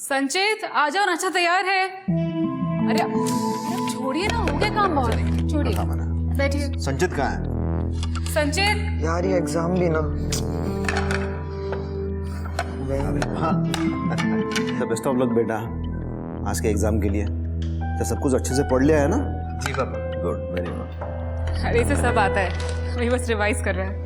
संचित आ जाओ, नाश्ता तैयार है। अरे छोड़िए ना, हो गया काम बहुत। छोड़िए, बैठिए। संचित कहाँ है? संचित यार ये एग्जाम भी ना। द बेस्ट ऑफ लक बेटा आज के एग्जाम के लिए। तो सब कुछ अच्छे से पढ़ लिया है ना? जी पापा। Good, very good. अरे इसे सब आता है, वही बस रिवाइज कर रहा है।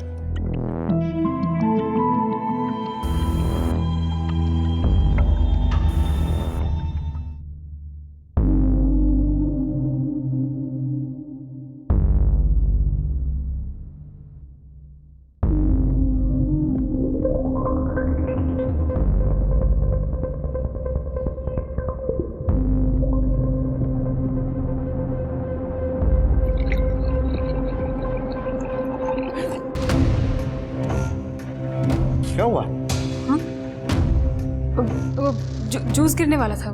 क्या हुआ? जूस गिरने वाला था।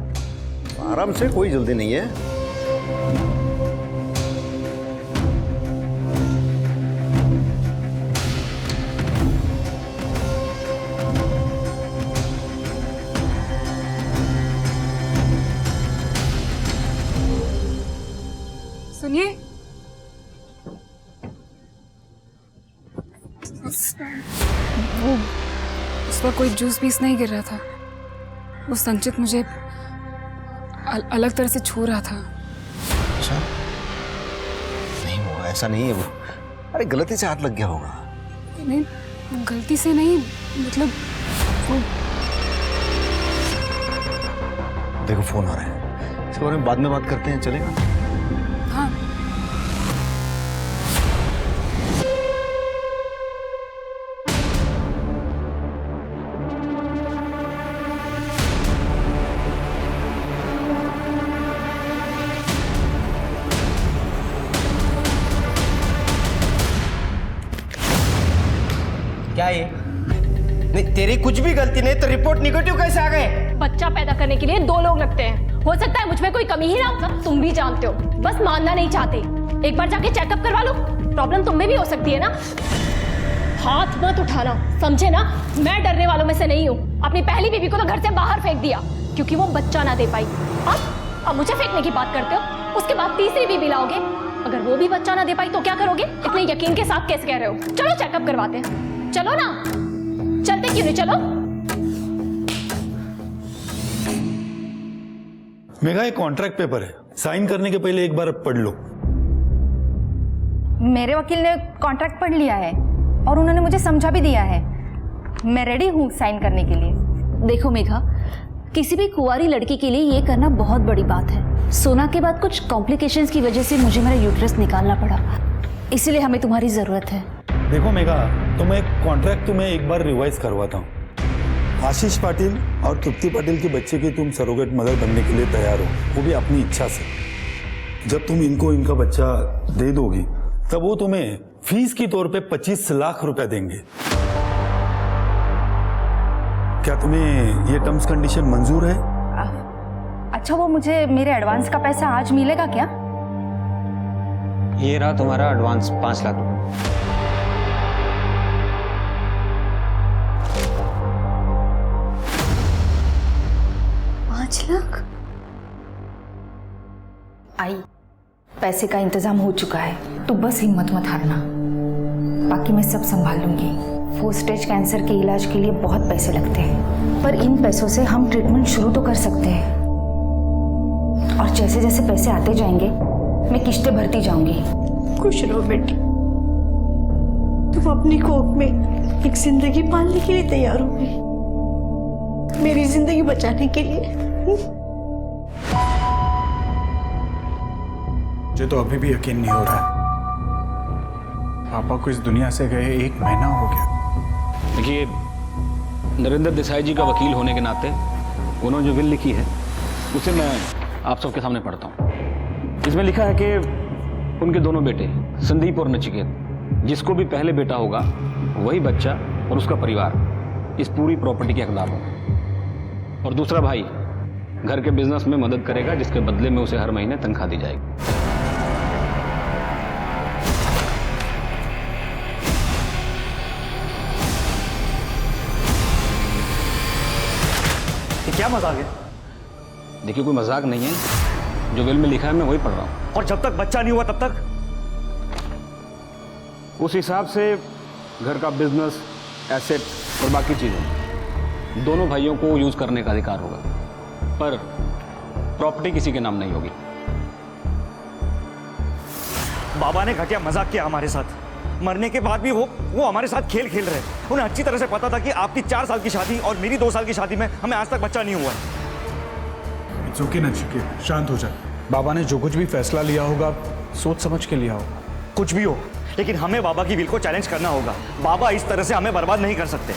आराम से, कोई जल्दी नहीं है। सुनिए, वो उस पर कोई जूस पीस नहीं गिर रहा था। वो संचित मुझे अलग तरह से छू रहा था। अच्छा, नहीं वो ऐसा नहीं है वो। अरे गलती से हाथ लग गया होगा। नहीं, गलती से नहीं, मतलब वो... देखो फोन आ रहा है, इसके बारे में बाद में बात करते हैं, चलेगा? हाँ। क्या ये? नहीं तेरी कुछ भी गलती नहीं तो रिपोर्ट निगेटिव कैसे आ गए? बच्चा पैदा करने के लिए 2 लोग लगते हैं। हो सकता है मुझ में कोई कमी ही ना हो, तुम भी जानते हो, बस मानना नहीं चाहते। एक बार जाके चेकअप करवा लो, प्रॉब्लम तुम में भी हो सकती है ना। हाथ मत उठाना, समझे ना? मैं डरने वालों में से नहीं हूँ। अपनी पहली बीवी को तो घर से बाहर फेंक दिया क्योंकि वो बच्चा ना दे पाई। अब मुझे फेंकने की बात करते हो। उसके बाद तीसरी बीवी लाओगे, अगर वो भी बच्चा ना दे पाई तो क्या करोगे? इतने यकीन के साथ कैसे कह रहे हो? चलो चेकअप करवाते हैं। चलो ना, चलते क्यों नहीं? चलो। मेघा, ये कॉन्ट्रैक्ट पेपर है, साइन करने के पहले एक बार पढ़ लो। मेरे वकील ने कॉन्ट्रैक्ट पढ़ लिया है और उन्होंने मुझे समझा भी दिया है। मैं रेडी हूँ साइन करने के लिए। देखो मेघा, किसी भी कुंवारी लड़की के लिए ये करना बहुत बड़ी बात है। सोना के बाद कुछ कॉम्प्लिकेशंस की वजह से मुझे मेरा यूट्रस निकालना पड़ा, इसीलिए हमें तुम्हारी जरूरत है। देखो मेघा, तो मैं कॉन्ट्रैक्ट तुम्हें एक बार रिवाइज करवाता हूँ। आशीष पाटिल और तृप्ति पाटिल के बच्चे की तुम सरोगेट मदर बनने के लिए तैयार हो, वो भी अपनी इच्छा से। जब तुम इनको इनका बच्चा दे दोगी तब वो तुम्हें फीस की तौर पे 25 लाख रुपए देंगे। क्या तुम्हें ये टर्म्स कंडीशन मंजूर है? अच्छा, वो मुझे मेरे एडवांस का पैसा आज मिलेगा क्या? ये रहा तुम्हारा एडवांस 5 लाख रुपए। 5 लाख? आई, पैसे का इंतजाम हो चुका है, तू बस हिम्मत मत हारना। बाकी मैं सब संभाल लूंगी। 4 स्टेज कैंसर के इलाज के लिए बहुत पैसे लगते हैं, पर इन पैसों से हम ट्रीटमेंट शुरू तो कर सकते हैं। और जैसे जैसे पैसे आते जाएंगे मैं किश्तें भरती जाऊंगी। खुश रहो बेटी, तुम अपनी कोख में एक जिंदगी पालने के लिए तैयार हो गई, मेरी जिंदगी बचाने के लिए। मुझे तो अभी भी यकीन नहीं हो रहा है, पापा को इस दुनिया से गए 1 महीना हो गया। देखिए, नरेंद्र देसाई जी का वकील होने के नाते उन्होंने जो विल लिखी है उसे मैं आप सबके सामने पढ़ता हूँ। इसमें लिखा है कि उनके दोनों बेटे संदीप और नचिकेत, जिसको भी पहले बेटा होगा वही बच्चा और उसका परिवार इस पूरी प्रॉपर्टी के हकदार होगा। और दूसरा भाई घर के बिजनेस में मदद करेगा, जिसके बदले में उसे हर महीने तनख्वाह दी जाएगी। क्या मजाक है? देखिए कोई मजाक नहीं है, जो विल में लिखा है मैं वही पढ़ रहा हूँ। और जब तक बच्चा नहीं हुआ तब तक? उस हिसाब से घर का बिजनेस, एसेट और बाकी चीज़ें दोनों भाइयों को यूज़ करने का अधिकार होगा, पर प्रॉपर्टी किसी के नाम नहीं होगी। बाबा ने घटिया मजाक किया हमारे साथ। मरने के बाद भी वो हमारे साथ खेल खेल रहे हैं। उन्हें अच्छी तरह से पता था कि आपकी 4 साल की शादी और मेरी 2 साल की शादी में हमें आज तक बच्चा नहीं हुआ है। इट्स ओके नचिकेत, शांत हो जा। बाबा ने जो कुछ भी फैसला लिया होगा सोच समझ के लिया होगा। कुछ भी हो, लेकिन हमें बाबा की विल को चैलेंज करना होगा। बाबा इस तरह से हमें बर्बाद नहीं कर सकते।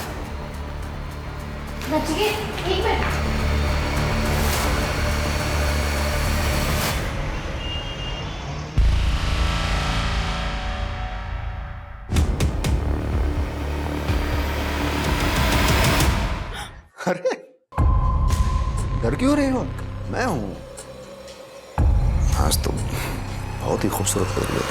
अरे डर क्यों रहे हो? मैं हूं। आज तो बहुत ही खूबसूरत लग रही हो।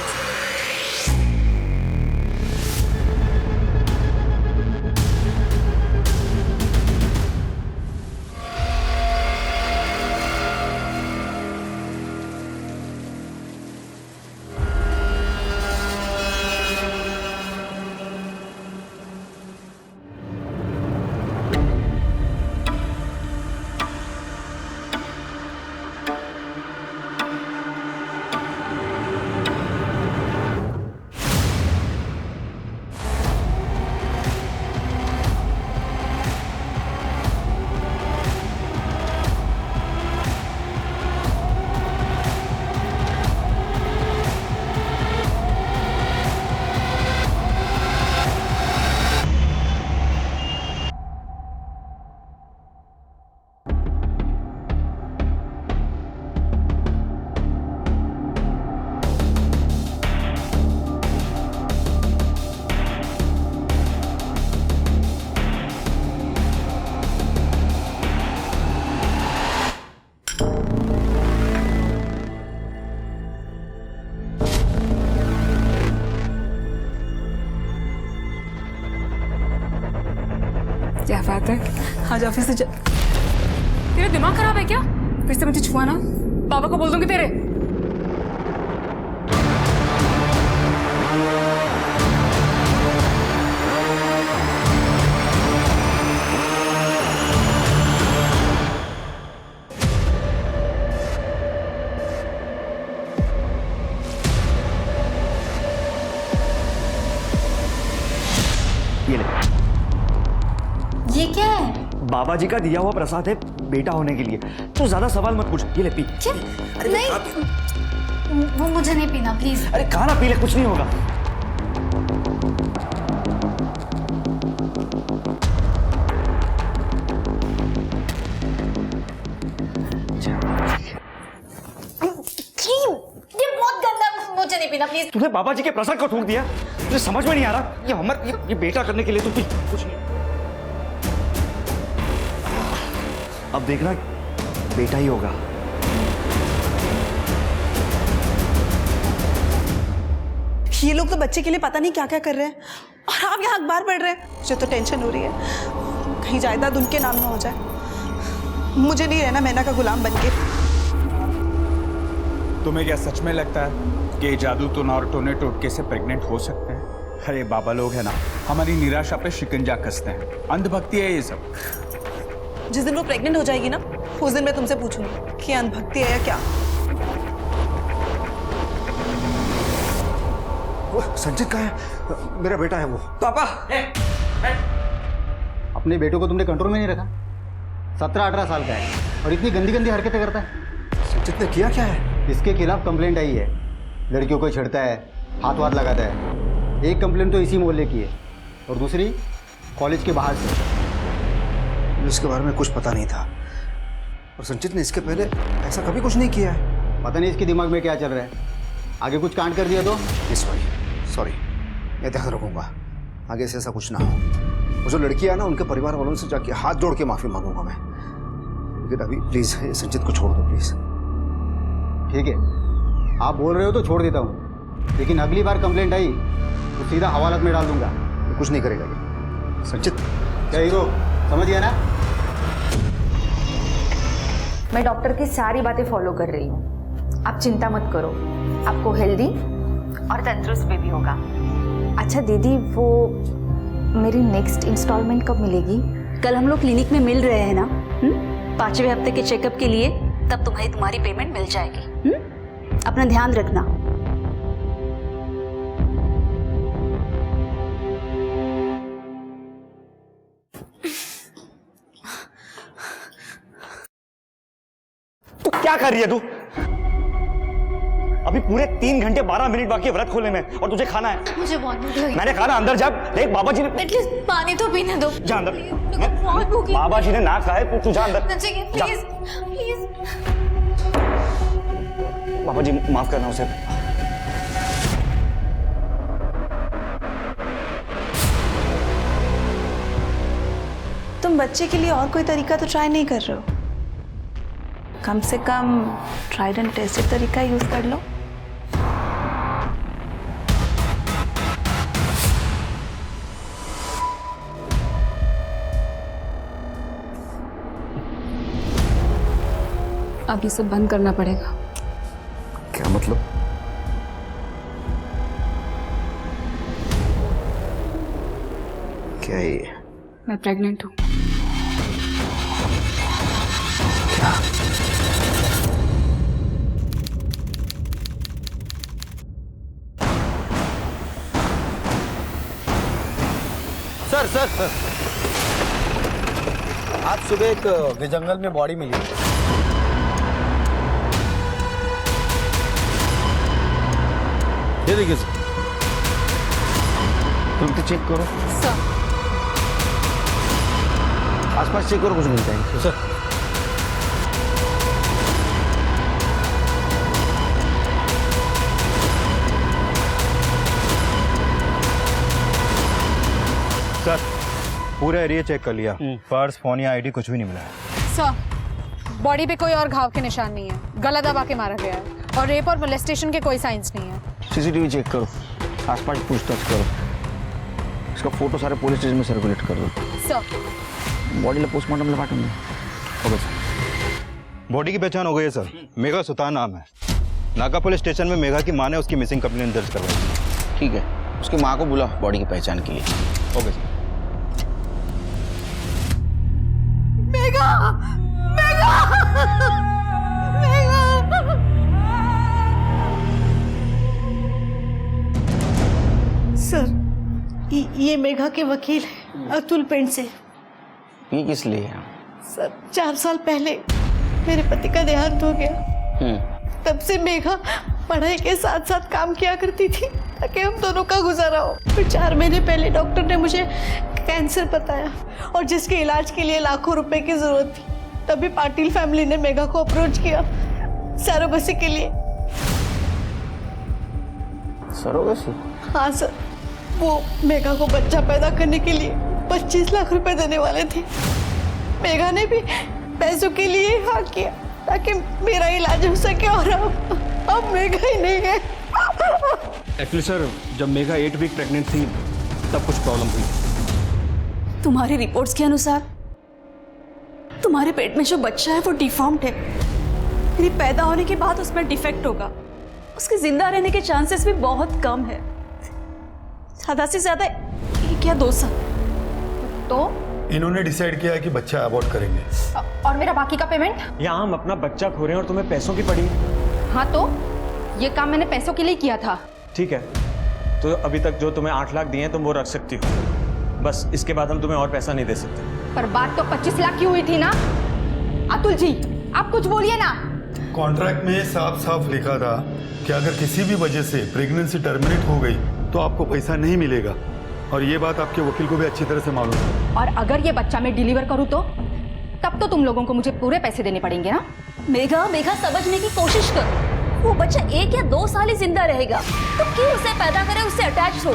क्या बात है, आज ऑफिस से तेरा दिमाग खराब है क्या? फिर से मुझे छुआ ना, बाबा को बोल दूंगी तेरे। ये ले। ये क्या है? बाबा जी का दिया हुआ प्रसाद है बेटा होने के लिए। तो ज्यादा सवाल मत पूछ, ये ले पी। क्या? नहीं, वो मुझे नहीं पीना प्लीज। अरे खाना पी ले, कुछ नहीं होगा। ये बहुत गंदा, मुझे नहीं पीना प्लीज। तूने बाबा जी के प्रसाद को थूक दिया, तुझे समझ में नहीं आ रहा? ये बेटा करने के लिए तू पी, कुछ नहीं। अब देखना बेटा ही होगा। ये लोग तो बच्चे के लिए पता नहीं क्या क्या कर रहे हैं, और आप यहाँ अखबार पढ़ रहे हैं। मुझे तो टेंशन हो रही है, कहीं जायदाद उनके नाम ना हो जाए। मुझे नहीं रहना मैना का गुलाम बनके। तुम्हें क्या सच में लगता है कि जादू टोना और टोने टोटके से प्रेग्नेंट हो सकते हैं? अरे बाबा लोग है ना, हमारी निराशा पे शिकंजा कसते हैं। अंधभक्ति है ये सब। जिस दिन वो प्रेग्नेंट हो जाएगी ना, उस दिन मैं तुमसे पूछूंगी कि अंधभक्ति है या क्या। वो संचित कहाँ है? मेरा बेटा है वो। पापा, अपने बेटों को तुमने कंट्रोल में नहीं रखा। 17-18 साल का है और इतनी गंदी गंदी हरकतें करता है। संचित ने किया क्या है? इसके खिलाफ कंप्लेंट आई है। लड़कियों को छेड़ता है, हाथ वाथ लगाता है। एक कंप्लेंट तो इसी मोहल्ले की है और दूसरी कॉलेज के बाहर से। इसके बारे में कुछ पता नहीं था, और संचित ने इसके पहले ऐसा कभी कुछ नहीं किया है। पता नहीं इसके दिमाग में क्या चल रहा है। आगे कुछ कांड कर दिया तो? सॉरी, मैं ध्यान रखूंगा, आगे से ऐसा कुछ ना हो। वो जो लड़की है ना, उनके परिवार वालों से जाके हाथ जोड़ के माफी मांगूंगा मैं। लेकिन अभी प्लीज संचित को छोड़ दो प्लीज। ठीक है, आप बोल रहे हो तो छोड़ देता हूँ, लेकिन अगली बार कंप्लेंट आई तो सीधा हवालात में डाल दूंगा। कुछ नहीं करेगा ये संचित। क्या हीरो, समझ गया ना? मैं डॉक्टर की सारी बातें फॉलो कर रही हूँ। आप चिंता मत करो, आपको हेल्दी और तंदुरुस्त बेबी होगा। अच्छा दीदी, वो मेरी नेक्स्ट इंस्टॉलमेंट कब मिलेगी? कल हम लोग क्लिनिक में मिल रहे हैं ना, 5वें हफ्ते के चेकअप के लिए, तब तुम्हारी पेमेंट मिल जाएगी। अपना ध्यान रखना। क्या कर रही है तू? अभी पूरे 3 घंटे 12 मिनट बाकी है व्रत खोलने में और तुझे खाना है। मुझे बहुत भूख लगी। मैंने खाना अंदर जा, देख बाबा जी ने एटलीस्ट पानी तो पीने दो। जा अंदर। बहुत भूख लगी। बाबा जी ने ना खाए, तू जा अंदर। जा। Please please. बाबा जी माफ करना उसे। तुम बच्चे के लिए और कोई तरीका तो ट्राई नहीं कर रहे हो? कम से कम ट्राइड एंड टेस्टेड तरीका यूज कर लो। अब ये सब बंद करना पड़ेगा। क्या मतलब? क्या है ये? मैं प्रेग्नेंट हूँ। सर आज सुबह एक जंगल में बॉडी मिली। ये देखिए सर, तुम तो चेक करो। सर आसपास चेक करो, कुछ मिलता है सर। सर पूरा एरिया चेक कर लिया, पर्स, फोन या आईडी कुछ भी नहीं मिला है। सर बॉडी पे कोई और घाव के निशान नहीं है, गला दबा के मारा गया है और रेप और मोलेस्टेशन के कोई साइंस नहीं है। सीसीटीवी चेक करो, आसपास पूछताछ करो, इसका फोटो सारे पुलिस स्टेशन में सर्कुलेट कर दो। सर बॉडी पोस्टमार्टम में पाठूंगा। Okay sir. बॉडी की पहचान हो गई है सर, मेघा सुतार नाम है। नाका पुलिस स्टेशन में मेघा की मां ने उसकी मिसिंग कंप्लेंट दर्ज करवाई। ठीक है, उसकी माँ को बुला बॉडी की पहचान के लिए। Okay sir. Megha, Megha, Megha. Sir ये मेघा के वकील हैं, अतुल पेंट से। ये किस लिए है? सर 4 साल पहले मेरे पति का देहांत हो गया। तब से मेघा पढ़ाई के साथ साथ काम किया करती थी ताकि हम दोनों का गुजारा हो। फिर 4 महीने पहले डॉक्टर ने मुझे कैंसर बताया और जिसके इलाज के लिए लाखों रुपए की जरूरत थी। तभी पाटिल फैमिली ने मेघा को अप्रोच किया सरोगेसी के लिए। सरोगेसी? हाँ सर, वो मेघा को बच्चा पैदा करने के लिए 25 लाख रुपए देने वाले थे। मेघा ने भी पैसों के लिए हाँ किया ताकि मेरा इलाज हो सके और अब मेघा ही नहीं है। एक्चुअली सर, जब मेघा 8 वीक प्रेग्नेंट थी तब कुछ प्रॉब्लम हुई। तुम्हारी रिपोर्ट्स के अनुसार तुम्हारे पेट में जो बच्चा है वो डिफॉर्म्ड है। मेरी पैदा होने के बाद उसमें डिफेक्ट होगा। उसके जिंदा रहने के चांसेस भी बहुत कम है, ज्यादा से ज्यादा 1 या 2 साल। तो इन्होंने डिसाइड किया है कि बच्चा अबॉर्ट करेंगे। और मेरा बाकी का पेमेंट? यहाँ हम अपना बच्चा खो रहे हैं और तुम्हें पैसों की पड़ी। हाँ तो ये काम मैंने पैसों के लिए किया था। ठीक है, तो अभी तक जो तुम्हें 8 लाख दिए हैं तुम वो रख सकती हो, बस इसके बाद हम तुम्हें और पैसा नहीं दे सकते। पर बात तो 25 लाख की हुई थी ना। अतुल जी आप कुछ बोलिए ना। कॉन्ट्रैक्ट में साफ साफ लिखा था कि अगर किसी भी वजह से प्रेगनेंसी टर्मिनेट हो गई तो आपको पैसा नहीं मिलेगा, और ये बात आपके वकील को भी अच्छी तरह से मालूम है। और अगर ये बच्चा मैं डिलीवर करूँ तो तब तो तुम लोगों को मुझे पूरे पैसे देने पड़ेंगे ना। मेघा समझने की कोशिश करो, वो बच्चा 1 या 2 साल ही जिंदा रहेगा, तो क्यों उसे पैदा करे, उससे अटैच हो।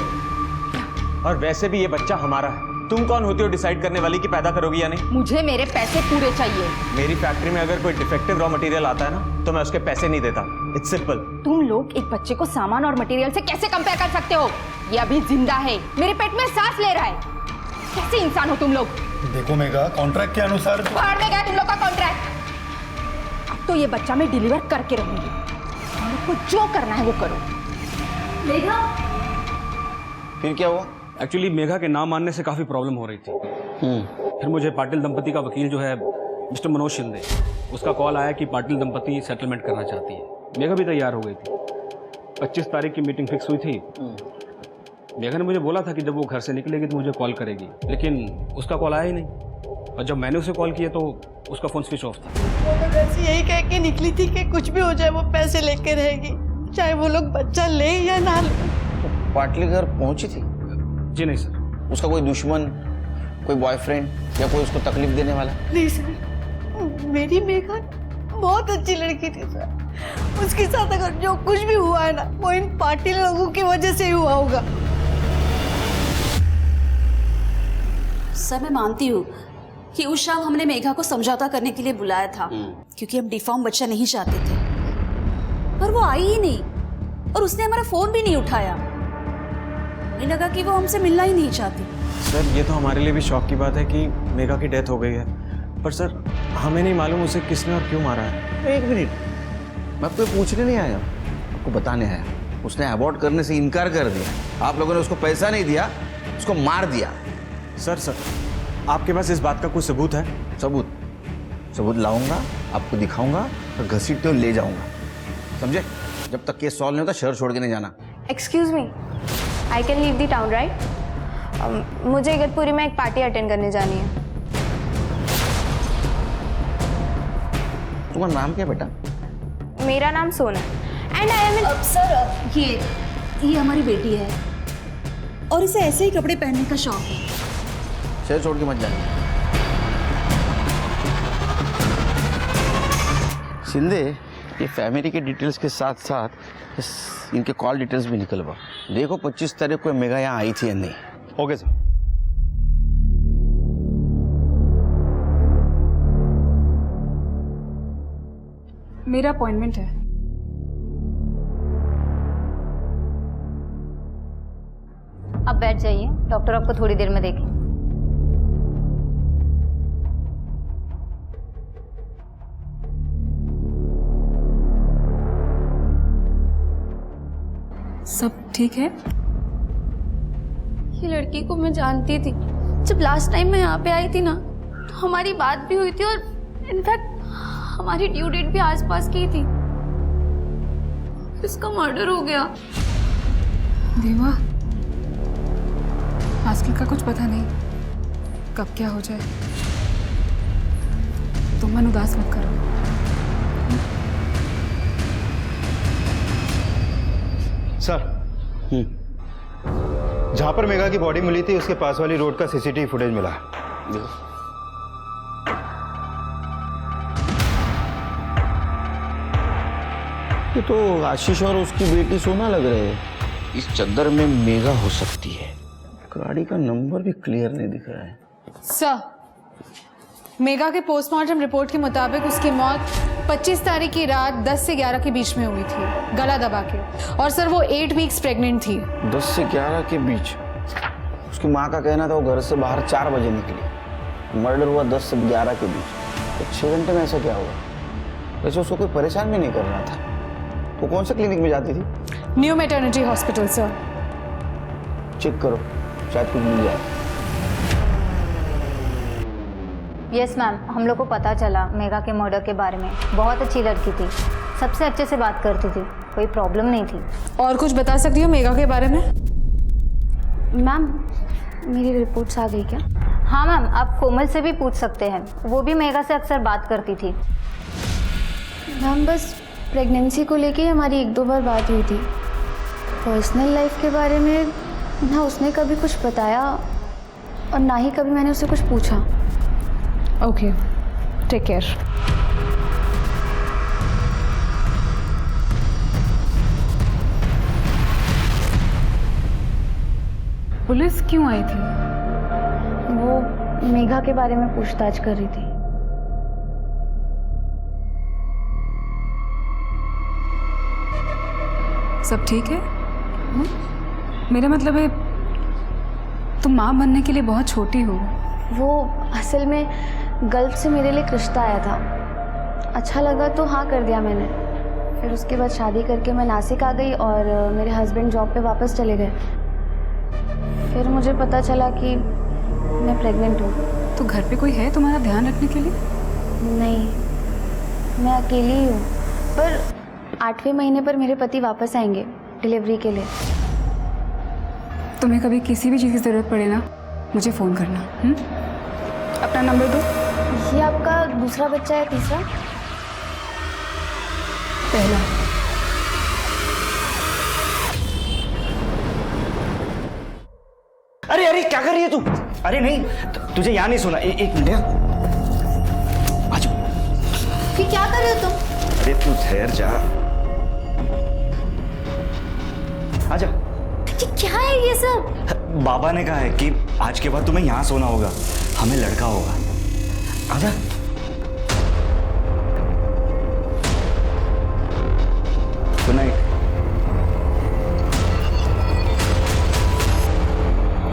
और वैसे भी ये बच्चा हमारा है, तुम कौन होती हो डिसाइड करने वाली कि पैदा करोगी या नहीं? मुझे मेरे पैसे पूरे चाहिए। मेरी फैक्ट्री में अगर कोई डिफेक्टिव रॉ मटेरियल आता है ना तो मैं उसके पैसे नहीं देता। It's simple. तुम लोग एक बच्चे को सामान और मटेरियल से कैसे कंपेयर कर सकते हो? ये अभी जिंदा है, मेरे पेट में सांस ले रहा है। कैसे इंसान हो तुम लोग? देखो मेघा, कॉन्ट्रैक्ट के अनुसार बाहर में गया तुम लोग का कॉन्ट्रैक्ट। तो ये बच्चा मैं डिलीवर करके रहूंगी। आपको जो करना है वो करो। मेघा, फिर क्या हुआ? एक्चुअली मेघा के नाम मानने से काफ़ी प्रॉब्लम हो रही थी। फिर मुझे पाटिल दंपति का वकील जो है मिस्टर मनोज शिंदे, उसका कॉल आया कि पाटिल दंपति सेटलमेंट करना चाहती है। मेघा भी तैयार हो गई थी। 25 तारीख की मीटिंग फिक्स हुई थी। मेघा ने मुझे बोला था कि जब वो घर से निकलेगी तो मुझे कॉल करेगी, लेकिन उसका कॉल आया ही नहीं। और जब मैंने उसे कॉल किया तो उसका फ़ोन स्विच ऑफ था। वो तो घर से यही कह के निकली थी कि कुछ भी हो जाए वो पैसे लेके रहेगी, चाहे वो लोग बच्चा ले या ना ले। तो पाटली घर पहुंची थी? जी नहीं सर। उसका कोई दुश्मन, कोई बॉयफ्रेंड या कोई उसको तकलीफ देने वाला? नहीं सर, मेरी मेघा बहुत अच्छी लड़की थी सर। उसके साथ अगर जो कुछ भी हुआ है ना, वो इन पाटिल लोगों की वजह से ही हुआ होगा। सर मैं मानती हूँ कि उस शाम हमने मेघा को समझौता करने के लिए बुलाया था, क्योंकि हम डिफॉर्म बच्चा नहीं चाहते थे, पर वो आई ही नहीं और उसने हमारा फोन भी नहीं उठाया। मुझे लगा कि वो हमसे मिलना ही नहीं चाहती। सर ये तो हमारे लिए भी शौक की बात है कि मेघा की डेथ हो गई है, पर सर हमें नहीं मालूम उसे किसने और क्यों मारा है। एक मिनट, मैं आपको पूछने नहीं आया, आपको बताने आया। उसने अबॉर्ट करने से इनकार कर दिया, आप लोगों ने उसको पैसा नहीं दिया, उसको मार दिया। सर आपके पास इस बात का कोई सबूत है? सबूत लाऊंगा, आपको दिखाऊंगा और घसीटते हुए ले जाऊंगा, समझे? जब तक केस सॉल्व नहीं होता शहर छोड़ के नहीं जाना। Excuse me, I can leave the town right? मुझे इगतपुरी में एक पार्टी अटेंड करने जानी है। तुम्हारा नाम क्या बेटा? मेरा नाम सोना and I am in. Sir ये हमारी बेटी है और इसे ऐसे ही कपड़े पहनने का शौक है। शहर छोड़ के मत जाना। शिंदे, ये फैमिली के डिटेल्स के साथ साथ इनके कॉल डिटेल्स भी निकलवा। देखो 25 तारीख को मेघा यहाँ आई थी या नहीं। Okay sir. मेरा अपॉइंटमेंट है। अब बैठ जाइए, डॉक्टर आपको थोड़ी देर में देखें। सब ठीक है? ये लड़की को मैं जानती थी। जब लास्ट टाइम मैं यहाँ पे आई थी ना, तो हमारी बात भी हुई थी और इनफैक्ट हमारी ड्यू डेट भी आसपास की थी। इसका मर्डर हो गया। देवा, आजकल का कुछ पता नहीं कब क्या हो जाए। तुम मन उदास मत करो। सर, जहां पर मेघा की बॉडी मिली थी उसके पास वाली रोड का सीसीटीवी फुटेज मिला। ये तो आशीष और उसकी बेटी सोना लग रहे हैं। इस चद्दर में मेघा हो सकती है। गाड़ी का नंबर भी क्लियर नहीं दिख रहा है। सर, मेघा के पोस्टमार्टम रिपोर्ट के मुताबिक उसकी मौत 25 तारीख की रात 10 से 11 के बीच में हुई थी, गला दबा के। और सर वो 8 वीक्स प्रेग्नेंट थी। 10 से 11 के बीच? उसकी माँ का कहना था वो घर से बाहर 4 बजे निकली। मर्डर हुआ 10 से 11 के बीच, तो 6 घंटे में ऐसा क्या हुआ? वैसे उसको कोई परेशान भी नहीं कर रहा था। वो कौन से क्लिनिक में जाती थी? New maternity hospital sir. Check करो, शायद कुछ मिल जाए। यस मैम, हम लोग को पता चला मेघा के मर्डर के बारे में। बहुत अच्छी लड़की थी, सबसे अच्छे से बात करती थी, कोई प्रॉब्लम नहीं थी। और कुछ बता सकती हो मेघा के बारे में? मैम, मेरी रिपोर्ट्स आ गई क्या? हाँ मैम, आप कोमल से भी पूछ सकते हैं, वो भी मेघा से अक्सर बात करती थी। मैम, बस प्रेगनेंसी को लेके हमारी 1-2 बार बात हुई थी। पर्सनल लाइफ के बारे में ना उसने कभी कुछ बताया और ना ही कभी मैंने उससे कुछ पूछा। Okay, take care. पुलिस क्यों आई थी? वो मेघा के बारे में पूछताछ कर रही थी। सब ठीक है? मेरा मतलब है तुम माँ बनने के लिए बहुत छोटी हो। वो असल में गल्फ से मेरे लिए एक रिश्ता आया था अच्छा लगा तो हाँ कर दिया मैंने। फिर उसके बाद शादी करके मैं नासिक आ गई और मेरे हस्बैंड जॉब पे वापस चले गए। फिर मुझे पता चला कि मैं प्रेग्नेंट हूँ। तो घर पे कोई है तुम्हारा ध्यान रखने के लिए? नहीं, मैं अकेली ही हूँ। पर 8वें महीने पर मेरे पति वापस आएंगे डिलीवरी के लिए। तुम्हें कभी किसी भी चीज़ की ज़रूरत पड़े ना, मुझे फ़ोन करना। अपना नंबर दो। ये आपका दूसरा बच्चा है, तीसरा? पहला। अरे अरे क्या कर रही है तू? अरे नहीं, तुझे यहाँ नहीं सुना। एक मिनट आ जाओ। ये क्या कर रहे हो तुम? अरे तू ठहर जा, आ जा। क्या है ये सब? बाबा ने कहा है कि आज के बाद तुम्हें यहाँ सोना होगा, हमें लड़का होगा। आजा। Good night.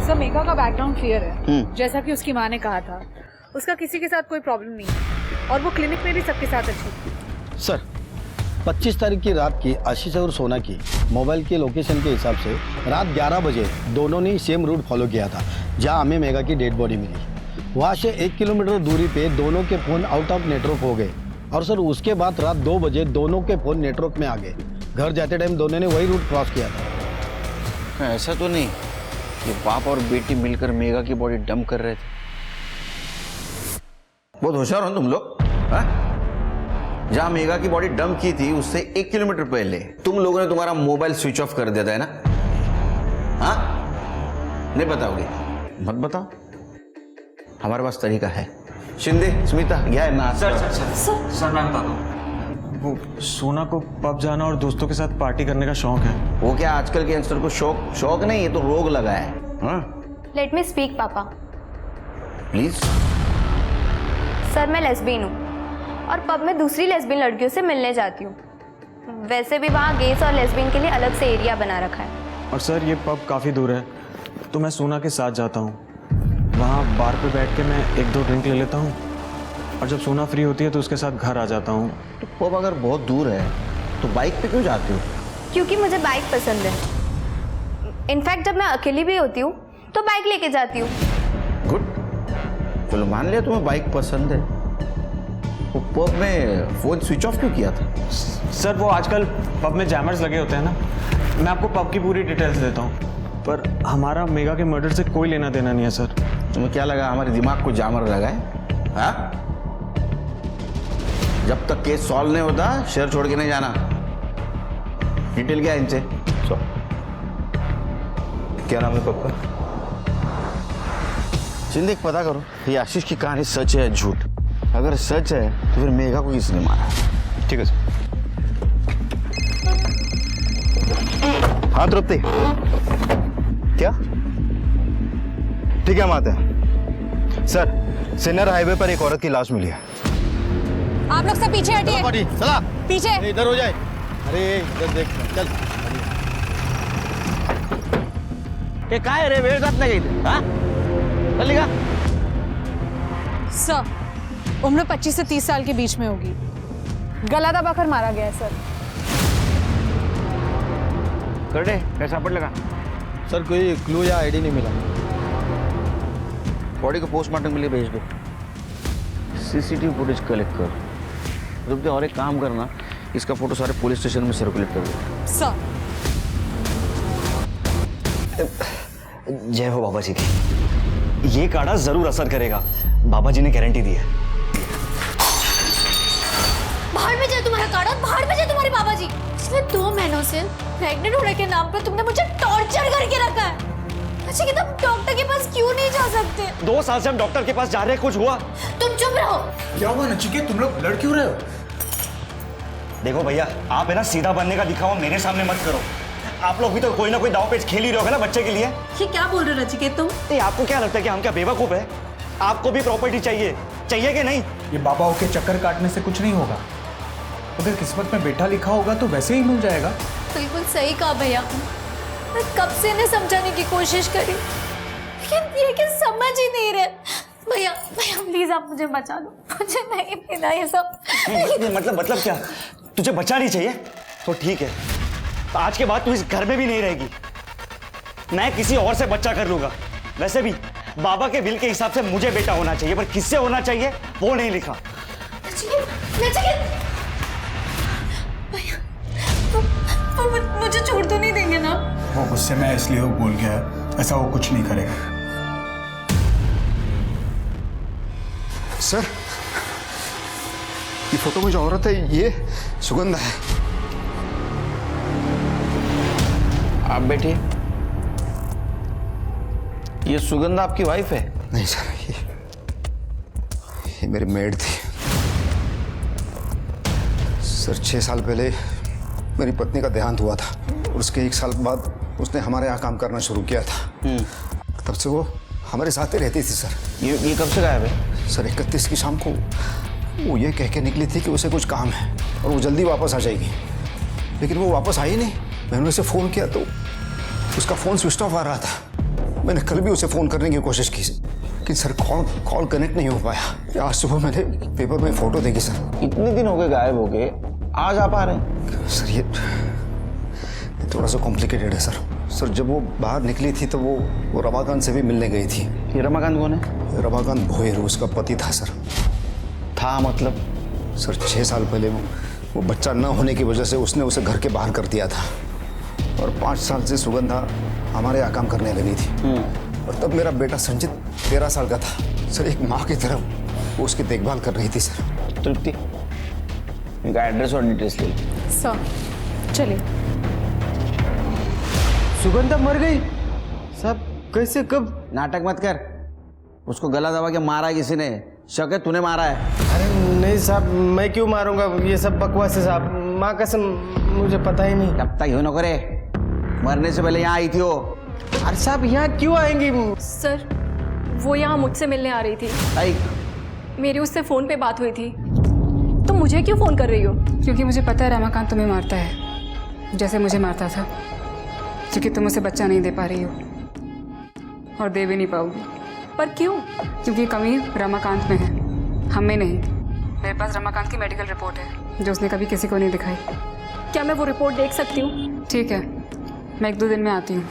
सर मेघा का बैकग्राउंड क्लियर है। जैसा कि उसकी माँ ने कहा था, उसका किसी के साथ कोई प्रॉब्लम नहीं है और वो क्लिनिक में भी सबके साथ अच्छी थी। सर 25 तारीख की रात की आशीष और सोना की मोबाइल के लोकेशन के हिसाब से रात 11 बजे दोनों ने सेम रूट फॉलो किया था जहां हमें मेघा की डेड बॉडी मिली। वहां से 1 किलोमीटर दूरी पे दोनों के फ़ोन आउट ऑफ नेटवर्क हो गए और सर उसके बाद रात 2 बजे दोनों के फ़ोन नेटवर्क में आ गए। घर जाते टाइम दोनों ने वही रूट क्रॉस किया था। ऐसा तो नहीं कि बाप और बेटी मिलकर मेघा की बॉडी डंप कर रहे थे? बहुत होशियार हो तुम लोग। जहां मेघा की बॉडी डंप की थी उससे 1 किलोमीटर पहले तुम लोगों ने तुम्हारा मोबाइल स्विच ऑफ कर दिया था, है ना? हाँ, नहीं बताओगे? मत बताओ, हमारे पास तरीका है। शिंदे, स्मिता, यह है ना। सर मैं बताता हूँ। वो सोना को पब जाना और दोस्तों के साथ पार्टी करने का शौक है। वो क्या आजकल के यंगस्टर को शौक नहीं, ये तो रोग लगा है। लेट मी स्पीक पापा। प्लीज। सर मैं लेस्बियन हूँ और पब में दूसरी लेस्बियन लड़कियों से मिलने जाती हूँ। वैसे भी वहाँ गेस और लेस्बियन के लिए अलग से एरिया बना रखा है। और सर ये पब काफ़ी दूर है तो मैं सोना के साथ जाता हूँ। वहाँ बार पे बैठ के मैं 1-2 ड्रिंक ले लेता हूँ और जब सोना फ्री होती है तो उसके साथ घर आ जाता हूँ। तो पब अगर बहुत दूर है तो बाइक पे क्यों जाते हो? क्योंकि मुझे बाइक पसंद है। इनफैक्ट जब मैं अकेली भी होती हूँ तो बाइक लेके जाती हूँ। गुड, चलो मान लिया तुम्हें बाइक पसंद है। वो पब में फोन स्विच ऑफ क्यों किया था? सर वो आजकल पब में जैमर्स लगे होते हैं ना। मैं आपको पब की पूरी डिटेल्स देता हूँ, पर हमारा मेघा के मर्डर से कोई लेना देना नहीं है सर। तुम्हें क्या लगा हमारे दिमाग को जामर लगा है? हाँ? जब तक केस सॉल्व नहीं होता शहर छोड़ के नहीं जाना। डिटेल क्या है इनसे? क्या नाम है पब का? शिंदे पता करो ये आशीष की कहानी सच है या झूठ। अगर सच है तो फिर मेघा को किसने मारा? ठीक है सर। हाँ तृप्ति, क्या? ठीक है हम आते हैं। सर सिन्नर हाईवे पर एक औरत की लाश मिली है। आप लोग सब पीछे हटिए। चला पीछे इधर हो जाए। अरे इधर देख, चल। ये काय रे वेळ जात नाही इथे? हाँ? चल का? सर उम्र 25 से 30 साल के बीच में होगी। गला दबाकर मारा गया है सर। करडे कैसा पड़ लगा? सर कोई क्लू या आईडी नहीं मिला। बॉडी को पोस्टमार्टम के लिए भेज दो। सीसीटीवी फुटेज कलेक्ट कर। रुक जा, और एक काम करना, इसका फोटो सारे पुलिस स्टेशन में सर्कुलेट कर दो। सर जय हो बाबा जी की। ये काढ़ा जरूर असर करेगा, बाबा जी ने गारंटी दी है। बाहर में जाए तुम्हारा काढ़ा, बाहर में जाए तुम्हारे बाबा जी। पिछले 2 महीनों से प्रेग्नेंट होने के नाम पर तुमने मुझे टॉर्चर करके रखा है। अच्छा कि तुम डॉक्टर के पास क्यों नहीं जा सकते? 2 साल से हम डॉक्टर के पास जा रहे हैं, कुछ हुआ? तुम चुप रहो। क्या हुआ नचिकेत, तुम लोग लड़ क्यों रहे हो? देखो भैया, आप है ना सीधा बनने का दिखावा मेरे सामने मत करो। आप लोग भी तो कोई ना कोई दाव पेच खेल ही रहे हो ना बच्चे के लिए। ये क्या बोल रहे हो नचिकेत तुम? आपको क्या लगता है कि हम क्या बेवकूफ है? आपको भी प्रॉपर्टी चाहिए कि नहीं? ये बाबाओं के चक्कर काटने से कुछ नहीं होगा। अगर किस्मत में बेटा लिखा होगा तो वैसे ही मिल जाएगा। बिल्कुल सही कहा भैया। मैं कब से इन्हें समझाने की कोशिश करी, लेकिन ये कि समझ ही नहीं रहे। भैया भैया प्लीज प्लीज आप मुझे बचा दो, मुझे नहीं पीना ये सब। मतलब क्या? तुझे बच्चा नहीं चाहिए? तो ठीक है, तो आज के बाद तू इस घर में भी नहीं रहेगी। मैं किसी और से बच्चा कर लूंगा। वैसे भी बाबा के विल के हिसाब से मुझे बेटा होना चाहिए, पर किससे होना चाहिए वो नहीं लिखा। मुझे छोड़ तो नहीं देंगे ना? वो गुस्से में इसलिए वो बोल गया है, ऐसा वो कुछ नहीं करेगा। सर, ये फोटो में जो औरत है ये सुगंधा है। आप बैठिए। ये सुगंधा आपकी वाइफ है? नहीं सर, ये मेरी मेड थी। सर 6 साल पहले मेरी पत्नी का देहांत हुआ था और उसके 1 साल बाद उसने हमारे यहाँ काम करना शुरू किया था। तब से वो हमारे साथ ही रहती थी सर। ये कब से गायब है? सर 31 की शाम को वो ये कह के निकली थी कि उसे कुछ काम है और वो जल्दी वापस आ जाएगी, लेकिन वो वापस आई नहीं। मैंने उसे फ़ोन किया तो उसका फ़ोन स्विच ऑफ आ रहा था। मैंने कल भी उसे फ़ोन करने की कोशिश की लेकिन सर कॉल कनेक्ट नहीं हो पाया। आज सुबह मैंने पेपर में फ़ोटो देखी सर। इतने दिन हो गए गायब हो गए, आज आप आ रहे हैं? सर ये थोड़ा सा कॉम्प्लिकेटेड है सर। सर जब वो बाहर निकली थी तो वो रमाकांत से भी मिलने गई थी। ये रमाकांत कौन है? रमाकांत भोयर उसका पति था सर। था मतलब? सर 6 साल पहले वो बच्चा न होने की वजह से उसने उसे घर के बाहर कर दिया था और 5 साल से सुगंधा हमारे यहाँ काम करने लगी थी। और तब मेरा बेटा संजित 13 साल का था। सर एक माँ की तरह वो उसकी देखभाल कर रही थी सर। तृप्ति, इनका एड्रेस और डिटेल्स ले लीजिए। सर चलिए। सुगंधा मर गई साहब? कैसे, कब? नाटक मत कर। उसको गला दबा के मारा है किसी ने। शक है तूने मारा है? अरे नहीं साहब, मैं क्यों मारूंगा? ये सब बकवास है साहब, माँ कसम मुझे पता ही नहीं। तब तक यूं न करे, मरने से पहले यहाँ आई थी वो। अरे साहब यहाँ क्यों आएंगी? सर वो यहाँ मुझसे मिलने आ रही थी। मेरी उससे फोन पे बात हुई थी। तुम मुझे क्यों फोन कर रही हो? क्योंकि मुझे पता है रमाकांत तुम्हें मारता है जैसे मुझे मारता था, क्योंकि तुम उसे बच्चा नहीं दे पा रही हो और दे भी नहीं पाओगी। पर क्यों? क्योंकि कमी रमाकांत में है, हम में नहीं। मेरे पास रमाकांत की मेडिकल रिपोर्ट है जो उसने कभी किसी को नहीं दिखाई। क्या मैं वो रिपोर्ट देख सकती हूँ? ठीक है, मैं 1-2 दिन में आती हूँ।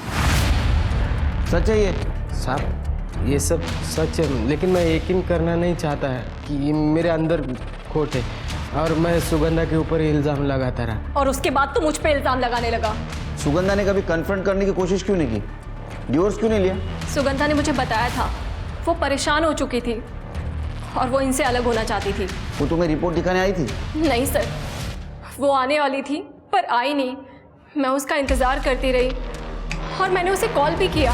सच है ये? साहब ये सब सच है, लेकिन मैं यकीन करना नहीं चाहता है कि ये मेरे अंदर खोट है और मैं सुगंधा के ऊपर इल्ज़ाम लगाता रहा। और उसके बाद तो मुझ पे इल्ज़ाम लगाने लगा। सुगंधा ने कभी कन्फ्रंट करने की कोशिश क्यों नहीं की? डिवोर्स क्यों नहीं लिया? सुगंधा ने मुझे बताया था वो परेशान हो चुकी थी और वो इनसे अलग होना चाहती थी। वो तुम्हें रिपोर्ट दिखाने आई थी? नहीं सर, वो आने वाली थी पर आई नहीं। मैं उसका इंतज़ार करती रही और मैंने उसे कॉल भी किया,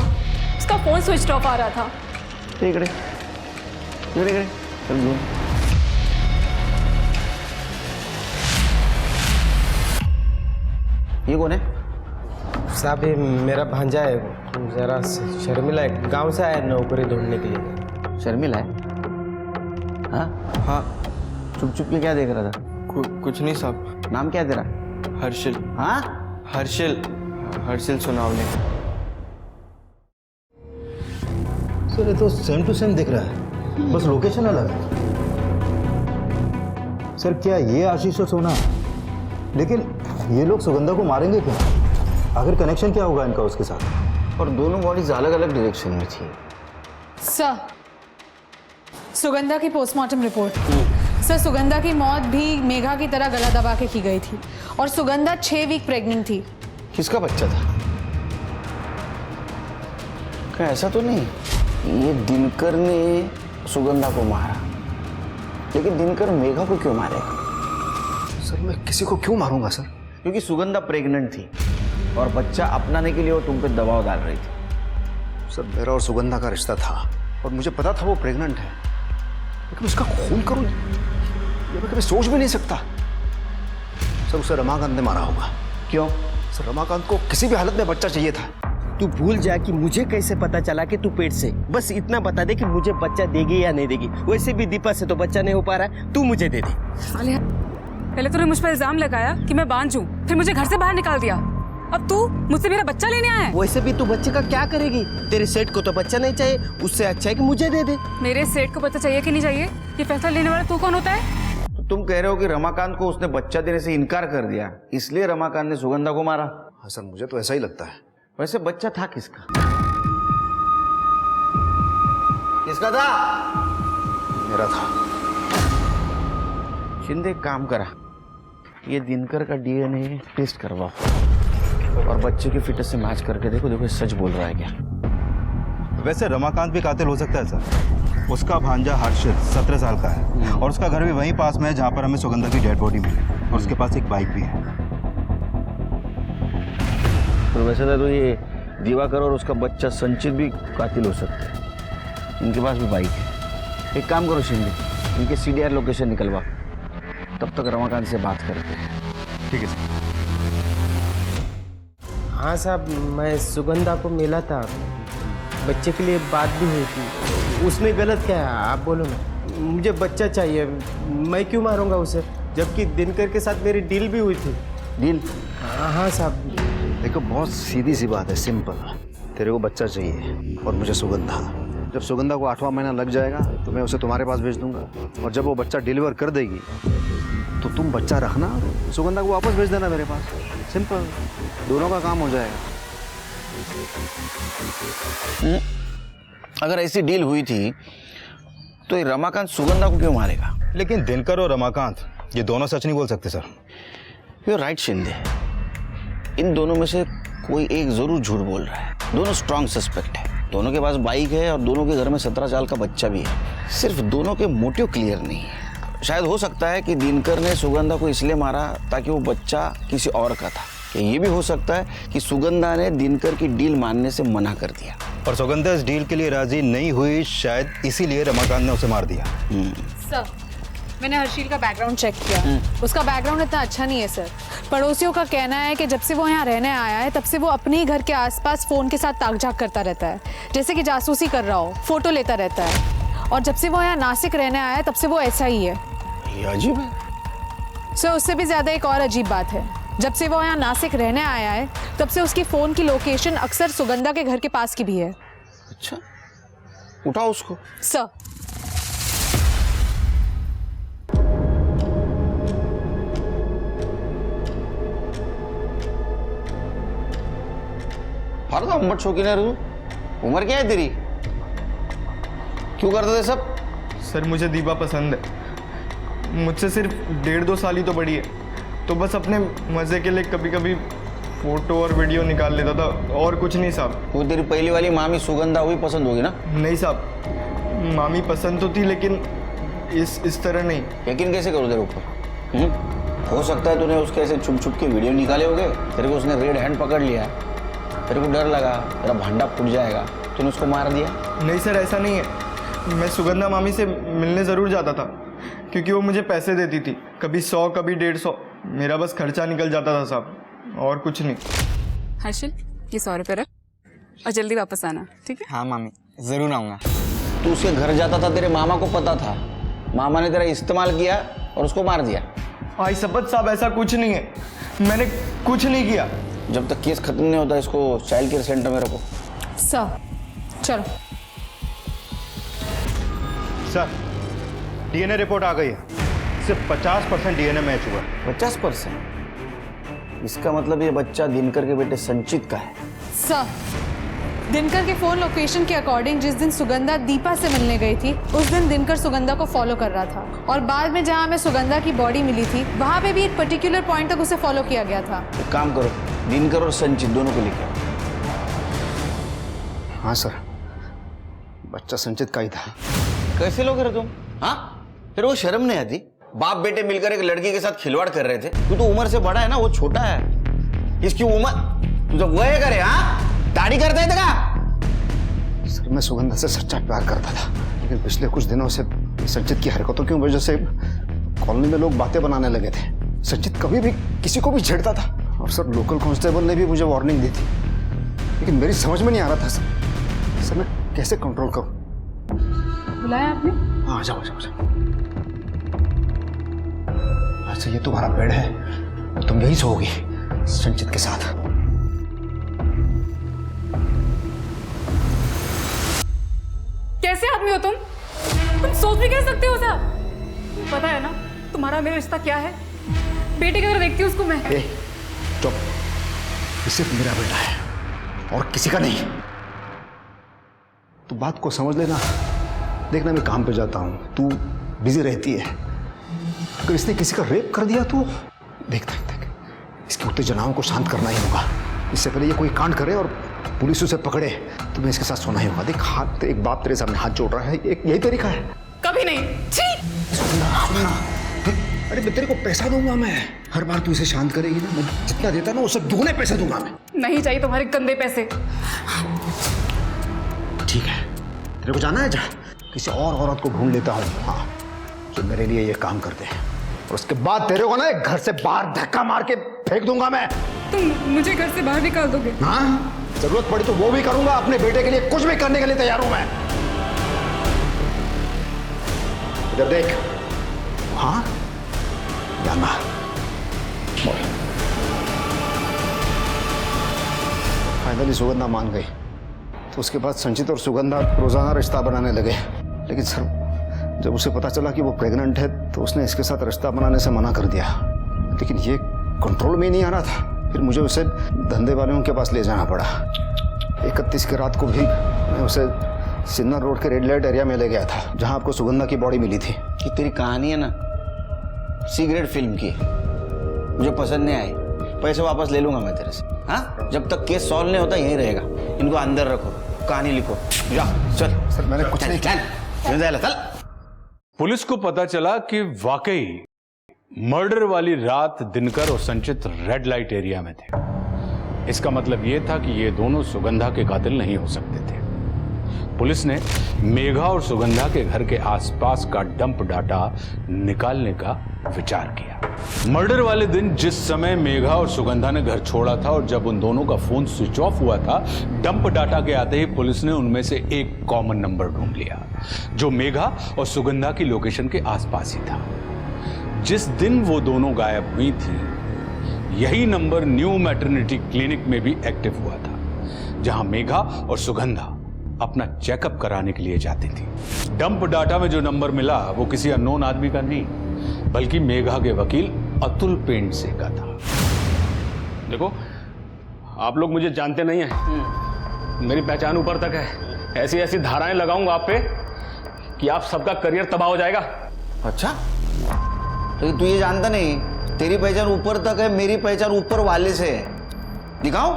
उसका फ़ोन स्विच ऑफ आ रहा था। ठीक है, चल। ये कौन है? साहब ये मेरा भांजा है, जरा शर्मिला है, गांव से आया नौकरी ढूंढने के लिए। शर्मिला है? हाँ। चुप चुप के क्या देख रहा था? कुछ नहीं साहब। नाम क्या है तेरा? हर्षिल। हाँ? हर्षिल सोनावले। सर ये तो सेम टू सेम दिख रहा है, बस लोकेशन अलग है। सर क्या ये आशीष और सोना? लेकिन ये लोग सुगंधा को मारेंगे क्यों? आखिर कनेक्शन क्या होगा इनका उसके साथ? और दोनों बॉडीज अलग अलग डायरेक्शन में थी। सर सुगंधा की पोस्टमार्टम रिपोर्ट। सर सुगंधा की मौत भी मेघा की तरह गला दबा के की गई थी और सुगंधा 6 वीक प्रेग्नेंट थी। किसका बच्चा था? क्या ऐसा तो नहीं ये दिनकर ने सुगंधा को मारा, लेकिन दिनकर मेघा को क्यों मारेगा? सर मैं किसी को क्यों मारूंगा सर? क्योंकि सुगंधा प्रेग्नेंट थी और बच्चा अपनाने के लिए वो तुम पे दबाव डाल रही थी। सर मेरा और सुगंधा का रिश्ता था और मुझे पता था वो प्रेग्नेंट है, लेकिन उसका खून करूं ये मैं कभी सोच भी नहीं सकता। सर उसे रमाकांत ने मारा होगा। क्यों? सर रमाकांत को किसी भी हालत में बच्चा चाहिए था। तू भूल जा कि मुझे कैसे पता चला कि तू पेट से, बस इतना बता दे कि मुझे बच्चा देगी या नहीं देगी। वैसे भी दीपा से तो बच्चा नहीं हो पा रहा है, तू मुझे दे दे। आलिया, पहले तूने मुझ पर इल्जाम लगाया कि मैं बांझ हूं, फिर मुझे घर से बाहर निकाल दिया। अब तू मुझसे मेरा बच्चा लेने आया है? वैसे भी तू बच्चे का क्या करेगी? तेरे सेठ को तो बच्चा नहीं चाहिए, उससे अच्छा है कि मुझे दे दे। मेरे सेठ को बच्चा चाहिए कि नहीं चाहिए, ये फैसला लेने वाला तू कौन होता है? तो तुम कह रहे हो कि रमाकांत को उसने बच्चा देने से इनकार कर दिया, इसलिए रमाकांत ने सुगंधा को मारा? हाँ सर, मुझे तो ऐसा ही लगता है। वैसे बच्चा था किसका? किसका था? मेरा था। शिंदे एक काम करा, ये दिनकर का डीएनए टेस्ट करवाओ और बच्चे की फिटनेस से मैच करके देखो, देखो सच बोल रहा है क्या। वैसे रमाकांत भी कातिल हो सकता है सर। उसका भांजा हर्षित 17 साल का है और उसका घर भी वहीं पास में है जहाँ पर हमें सुगंधा की डेड बॉडी मिली, और उसके पास एक बाइक भी है। तो वैसे तो ये दिवाकर और उसका बच्चा संचित भी कातिल हो सकते हैं, इनके पास भी बाइक है। एक काम करो शिंदे, इनके CDR लोकेशन निकलवा, तब तक रमाकांत से बात करते हैं। ठीक है सर। हाँ साहब, मैं सुगंधा को मिला था, बच्चे के लिए बात भी हुई थी। उसमें गलत क्या है आप बोलो ना? मुझे बच्चा चाहिए, मैं क्यों मारूंगा उसे, जबकि दिनकर के साथ मेरी डील भी हुई थी। डील? हाँ साहब। देखो बहुत सीधी सी बात है, सिंपल। तेरे को बच्चा चाहिए और मुझे सुगंधा। जब सुगंधा को 8वां महीना लग जाएगा तो मैं उसे तुम्हारे पास भेज दूंगा, और जब वो बच्चा डिलीवर कर देगी तो तुम बच्चा रखना, सुगंधा को वापस भेज देना मेरे पास। सिंपल, दोनों का काम हो जाएगा। अगर ऐसी डील हुई थी तो ये रमाकांत सुगंधा को क्यों मारेगा? लेकिन दिनकर और रमाकांत ये दोनों सच नहीं बोल सकते सर। यू राइट शिंदे, इन दोनों में से कोई एक जरूर झूठ बोल रहा है। दोनों स्ट्रॉन्ग सस्पेक्ट है, दोनों के पास बाइक है और दोनों के घर में 17 साल का बच्चा भी है। सिर्फ दोनों के मोटिव क्लियर नहीं है। शायद हो सकता है कि दिनकर ने सुगंधा को इसलिए मारा ताकि वो बच्चा किसी और का था, या ये भी हो सकता है कि सुगंधा ने दिनकर की डील मानने से मना कर दिया और सुगंधा इस डील के लिए राजी नहीं हुई, शायद इसीलिए रमाकांत ने उसे मार दिया। सर, मैंने हर्षिल का बैकग्राउंड चेक किया, उसका बैकग्राउंड इतना अच्छा नहीं है सर। पड़ोसियों का कहना है कि जब से वो यहाँ रहने आया है तब से वो अपने ही घर के आसपास फोन के साथ ताक-झाक करता रहता है, जैसे कि जासूसी कर रहा हो, फोटो लेता रहता है। और जब से वो यहाँ नासिक रहने आया है तब से वो ऐसा ही है। ये अजीब है सर। उससे भी ज्यादा एक और अजीब बात है, जब से वो यहाँ नासिक रहने आया है तब से उसकी फोन की लोकेशन अक्सर सुगंधा के घर के पास की भी है। अच्छा, उठाओ उसको। सर। हर तो अम्बट शौकीन है तू, उम्र क्या है तेरी? क्यों करते थे सब? सर मुझे दीपा पसंद है, मुझसे सिर्फ 1.5-2 साल ही तो बड़ी है, तो बस अपने मजे के लिए कभी कभी फोटो और वीडियो निकाल लेता था, और कुछ नहीं साहब। वो तेरी पहली वाली मामी सुगंधा हुई पसंद होगी ना? नहीं साहब, मामी पसंद तो थी लेकिन इस तरह नहीं। यकीन कैसे करो तेरे ऊपर? हो सकता है तूने उसके ऐसे छुप छुप के वीडियो निकाले होंगे, तेरे को उसने रेड हैंड पकड़ लिया, तेरे को डर लगा तेरा भांडा फूट जाएगा, तूने उसको मार दिया। नहीं सर, ऐसा नहीं है। मैं सुगंधा मामी से मिलने ज़रूर जाता था क्योंकि वो मुझे पैसे देती थी, कभी 100 कभी 150, मेरा बस खर्चा निकल जाता था साहब, और कुछ नहीं। हर्षिल, ये 100 रुपये रख और जल्दी वापस आना, ठीक है? हाँ मामी, ज़रूर आऊँगा। तू उसके घर जाता था, तेरे मामा को पता था, मामा ने तेरा इस्तेमाल किया और उसको मार दिया। भाई सबत साहब, ऐसा कुछ नहीं है, मैंने कुछ नहीं किया। जब तक केस खत्म नहीं होता इसको चाइल्ड केयर सेंटर में रखो। सर चलो। सर, डीएनए रिपोर्ट आ गई है, सिर्फ 50% डीएनए मैच हुआ। 50%? इसका मतलब ये बच्चा दिनकर के बेटे संचित का है। सर, दिनकर के फोन लोकेशन के अकॉर्डिंग जिस दिन सुगंधा दीपा से मिलने गई थी उस दिन दिनकर सुगंधा को फॉलो कर रहा था, और बाद में जहां हमें सुगंधा की बॉडी मिली थी वहां पे भी एक पर्टिकुलर पॉइंट तक उसे फॉलो किया गया था। एक काम करो, दिनकर और संचित दोनों को लेकर। हाँ सर, बच्चा संचित का ही था। कैसे लोग रहे तुम? हाँ, फिर वो शर्म नहीं आती? बाप बेटे मिलकर एक लड़की के साथ खिलवाड़ कर रहे थे। तू तो उम्र से बड़ा है ना, वो छोटा है। इसकी उम्र तू तो वह करे, हाँ दाढ़ी करता है तेरा? सर मैं सुगंधा से सच्चा प्यार करता था, लेकिन पिछले कुछ दिनों से संचित की हरकतों की वजह से कॉलोनी में लोग बातें बनाने लगे थे। संचित कभी भी किसी को भी छेड़ता था, और सर लोकल कांस्टेबल ने भी मुझे वार्निंग दी थी, लेकिन मेरी समझ में नहीं आ रहा था सर मैं कैसे कंट्रोल करूं। बुलाया आपने? हाँ, जाओ जाओ जाओ। अच्छा, ये तुम्हारा बेड है, तुम यही सोओगी संचित के साथ। आदमी हो तुम सोच भी कैसे सकते हो साहब? पता है ना तुम्हारा मेरा रिश्ता क्या है? बेटे की तरह देखती हूँ उसको मैं। चुप, ये सिर्फ मेरा बेटा है और किसी का नहीं। तू बात को समझ लेना। देखना मैं काम पे जाता हूँ, तू बिजी रहती है। अगर इसने किसी का रेप कर दिया तो देख इसकी उत्तेजनाओं को शांत करना ही होगा। इससे पहले ये कोई कांड करे और पुलिस उसे पकड़े तो मैं इसके साथ सोना ही होगा। देख हाथ, एक बाप तेरे सामने हाथ जोड़ रहा है, यही तरीका है। कभी नहीं। सुनना, अरे मैं तेरे को पैसा दूंगा। मैं हर बार तू इसे शांत करेगी ना, मैं जितना देता ना उससे दुगने पैसे दूंगा मैं। नहीं चाहिए तुम्हारे गंदे पैसे। ठीक है, तेरे को जाना है, जा किसी और औरत को ढूंढ लेता हूँ, हाँ, जो मेरे लिए ये काम करते हैं। और उसके बाद तेरे को ना घर से बाहर धक्का मार के फेंक दूंगा मैं। तुम मुझे घर से बाहर निकाल दोगे? हाँ, जरूरत पड़ी तो वो भी करूंगा। अपने बेटे के लिए कुछ भी करने के लिए तैयार हूं मैं। इधर देख। हाँ, जाना। फाइनली सुगंधा मान गई तो उसके बाद संचित और सुगंधा रोजाना रिश्ता बनाने लगे। लेकिन सर, जब उसे पता चला कि वो प्रेग्नेंट है तो उसने इसके साथ रिश्ता बनाने से मना कर दिया। लेकिन ये कंट्रोल में ही नहीं आ रहा था। फिर मुझे उसे धंधे वालों के पास ले जाना पड़ा। 31 की रात को भी मैं उसे सिन्नर रोड के रेड लाइट एरिया में ले गया था, जहां आपको सुगंधा की बॉडी मिली थी। कि तेरी कहानी है ना सी ग्रेड फिल्म की, मुझे पसंद नहीं आई। पैसे वापस ले लूंगा मैं तेरे से। हाँ, जब तक केस सॉल्व नहीं होता यहीं रहेगा। इनको अंदर रखो, कहानी लिखो। जा चल। सर मैंने कुछ नहीं किया। चल। पुलिस को पता चला कि वाकई मर्डर वाली रात दिनकर और संचित रेड लाइट एरिया में थे। इसका मतलब यह था कि ये दोनों सुगंधा के कातिल नहीं हो सकते थे। पुलिस ने मेघा और सुगंधा के घर के आसपास का डंप डाटा निकालने का विचार किया। मर्डर वाले दिन जिस समय मेघा और सुगंधा ने घर छोड़ा था और जब उन दोनों का फोन स्विच ऑफ हुआ था, डंप डाटा के आते ही पुलिस ने उनमें से एक कॉमन नंबर ढूंढ लिया जो मेघा और सुगंधा की लोकेशन के आसपास ही था। जिस दिन वो दोनों गायब हुई थी, यही नंबर न्यू मैटरनिटी क्लिनिक में भी एक्टिव हुआ था, जहां मेघा और सुगंधा अपना चेकअप कराने के लिए जाती थी। डंप डाटा में जो नंबर मिला वो किसी अननोन आदमी का नहीं, बल्कि मेघा के वकील अतुल पेंट से का था। देखो, आप लोग मुझे जानते नहीं हैं, मेरी पहचान ऊपर तक है। ऐसी ऐसी धाराएं लगाऊंगा आप पे कि आप सबका करियर तबाह हो जाएगा। अच्छा, तो तू ये जानता नहीं तेरी पहचान ऊपर तक है, मेरी पहचान ऊपर वाले से है। दिखाओ,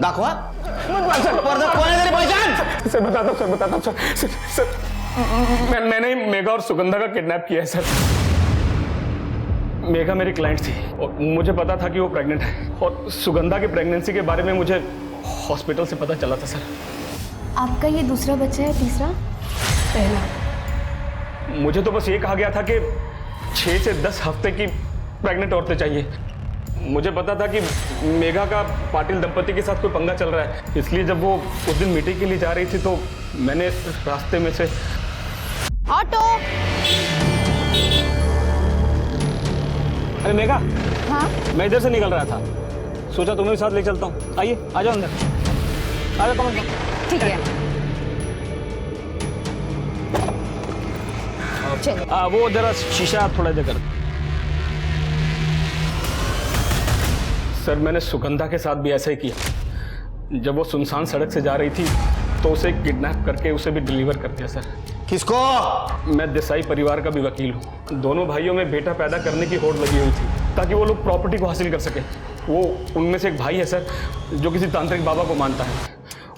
दाखवा। ऊपर तक कौन है तेरी पहचान? सर बताता हूँ सर, मैंने मेघा और सुगंधा का किडनैप किया है सर। मेघा मेरी क्लाइंट थी और मुझे पता था कि वो प्रेग्नेंट है, और सुगंधा की प्रेगनेंसी के बारे में मुझे हॉस्पिटल से पता चला था सर। आपका ये दूसरा बच्चा है, तीसरा? पहला। मुझे तो बस ये कहा गया था कि 6 से 10 हफ्ते की प्रेग्नेंट औरतें चाहिए। मुझे पता था कि मेघा का पाटिल दंपति के साथ कोई पंगा चल रहा है, इसलिए जब वो उस दिन मीटिंग के लिए जा रही थी तो मैंने रास्ते में से ऑटो। अरे मेघा, हाँ? मैं इधर से निकल रहा था, सोचा तुम्हें भी साथ ले चलता हूँ। आइए, आ जाओ अंदर, आ जाओ। कम ठीक है। वो जरा शीशा थोड़ा जगह। सर, मैंने सुगंधा के साथ भी ऐसा ही किया। जब वो सुनसान सड़क से जा रही थी तो उसे किडनैप करके उसे भी डिलीवर कर दिया सर। किसको? मैं देसाई परिवार का भी वकील हूँ। दोनों भाइयों में बेटा पैदा करने की होड़ लगी हुई थी ताकि वो लोग प्रॉपर्टी को हासिल कर सके। वो उनमें से एक भाई है सर जो किसी तांत्रिक बाबा को मानता है।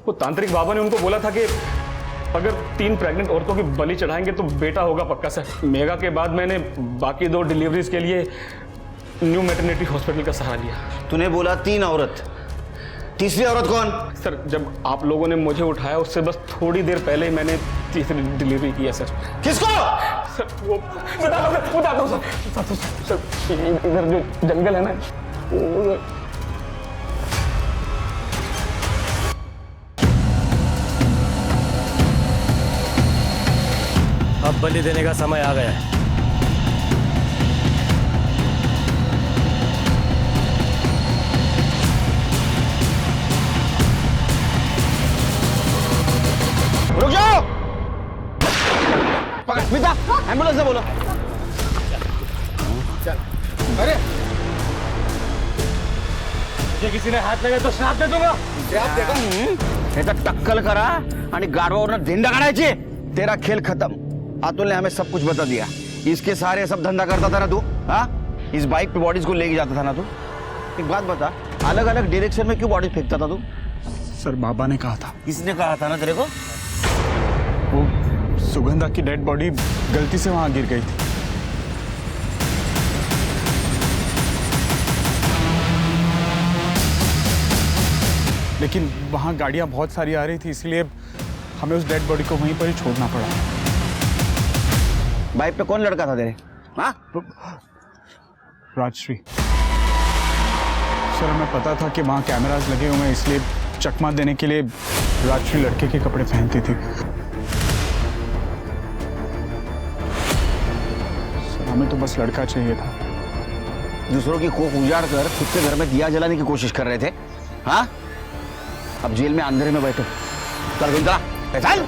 वो तांत्रिक बाबा ने उनको बोला था कि अगर 3 प्रेग्नेंट औरतों की बलि चढ़ाएंगे तो बेटा होगा पक्का सर। मेघा के बाद मैंने बाकी 2 डिलीवरीज के लिए न्यू मैटरनिटी हॉस्पिटल का सहारा लिया। तूने बोला 3 औरत, तीसरी औरत कौन? सर, जब आप लोगों ने मुझे उठाया उससे बस थोड़ी देर पहले ही मैंने तीसरी डिलीवरी किया सर। किसको? सर, वो बताता हूँ सर। इधर जो जंगल है ना, अब बलि देने का समय आ गया है। रुक जाओ। पकड़ मिता, एम्बुलेंस से बोलो। अरे मुझे किसी ने हाथ लगा तो श्राप दे दूंगा। श्राप देगा? हे तर टक्कल करा आणि गाडवावरनं धिंडा काढायची। तेरा खेल खत्म। अतुल ने हमें सब कुछ बता दिया। इसके सारे सब धंधा करता था ना तू? हाँ, इस बाइक पे बॉडीज को लेके जाता था ना तू? एक बात बता, अलग अलग डायरेक्शन में क्यों बॉडी फेंकता था तू? सर बाबा ने कहा था। किसने कहा था ना तेरे को? वो सुगंधा की डेड बॉडी गलती से वहां गिर गई थी। लेकिन वहां गाड़ियां बहुत सारी आ रही थी, इसलिए हमें उस डेड बॉडी को वहीं पर ही छोड़ना पड़ा। बाइक पे कौन लड़का था तेरे? हाँ? राजश्री। सर हमें पता था कि वहां कैमरास लगे हुए हैं, इसलिए चकमा देने के लिए राजश्री लड़के के कपड़े पहनती थी। सर हमें तो बस लड़का चाहिए था। दूसरों की कोख उजाड़ कर खुद के घर में दिया जलाने की कोशिश कर रहे थे। हाँ, अब जेल में अंधेरे में बैठो। चल चल